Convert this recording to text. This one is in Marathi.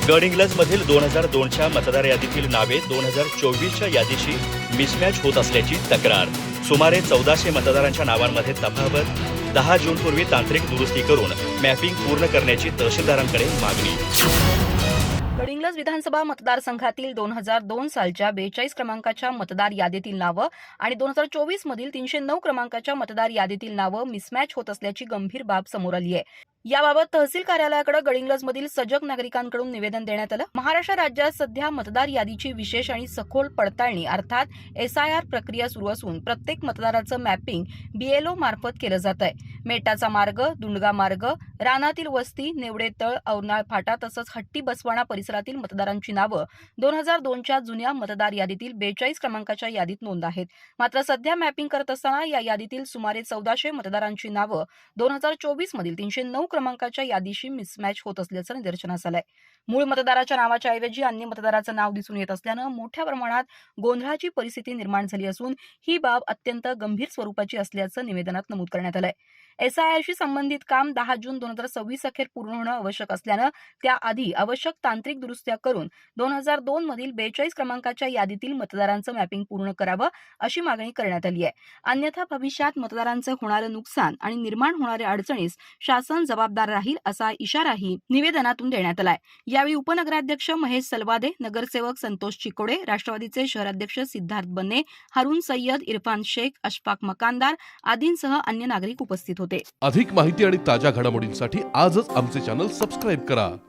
गडहिंग्लजमधील 2002च्या मतदार यादीतील नावे 2024च्या यादीशी मिसमॅच होत असल्याची तक्रार. सुमारे 1400 मतदारांच्या नावांमध्ये तफावत. 10 जूनपूर्वी तांत्रिक दुरुस्ती करून मॅपिंग पूर्ण करण्याची तहसीलदारांकडे मागणी. गडहिंग्लज विधानसभा मतदारसंघातील 2002 सालच्या 42 क्रमांकाच्या मतदार यादीतील नावं आणि 2024 मधील 309 क्रमांकाच्या मतदार यादीतील नावं मिसमॅच होत असल्याची गंभीर बाब समोर आली आहे. याबाबत तहसील कार्यालयाकडे गडहिंग्लजमधील सजग नागरिकांकडून निवेदन देण्यात आलं. महाराष्ट्र राज्यात सध्या मतदार यादीची विशेष आणि सखोल पडताळणी अर्थात SIR प्रक्रिया सुरू असून प्रत्येक मतदाराचं मॅपिंग BLO मार्फत केलं जात आहे. मेटाचा मार्ग, दुंडगा मार्ग, रानातील वस्ती, नेवडे तळ, औरनाळ फाटा तसंच हट्टी बसवाणा परिसरातील मतदारांची नावं 2002च्या जुन्या मतदार यादीतील 42 क्रमांकाच्या यादीत नोंद आहेत. मात्र सध्या मॅपिंग करत असताना या यादीतील सुमारे 1400 मतदारांची नावं 2024 मधील 309 क्रमांकाच्या यादीशी मिसमॅच होत असल्याचं निदर्शनास आलंय. मूळ मतदाराच्या नावाच्या ऐवजी अन्य मतदाराचं नाव दिसून येत असल्यानं मोठ्या प्रमाणात गोंधळाची परिस्थिती निर्माण झाली असून ही बाब अत्यंत गंभीर स्वरूपाची असल्याचं निवेदनात नमूद करण्यात आलंय. SIRशी संबंधित काम 10 जून 2026 अखेर पूर्ण होणं आवश्यक असल्यानं त्याआधी आवश्यक तांत्रिक दुरुस्त्या करून 2002 मधील 42 क्रमांकाच्या यादीतील मतदारांचं मॅपिंग पूर्ण करावं अशी मागणी करण्यात आली आहे. अन्यथा भविष्यात मतदारांचं होणारं नुकसान आणि निर्माण होणाऱ्या अडचणीस शासन जबाबदार राहील असा इशाराही निवेदनातून देण्यात आलाय. यावेळी उपनगराध्यक्ष महेश सलवादे, नगरसेवक संतोष चिकोडे, राष्ट्रवादीचे शहराध्यक्ष सिद्धार्थ बन्ने, हारून सय्यद, इरफान शेख, अशफाक मकानदार आदींसह अन्य नागरिक उपस्थित होते. अधिक माहिती आणि ताज्या घडामोडींसाठी आजच आमचे चॅनल सबस्क्राईब करा.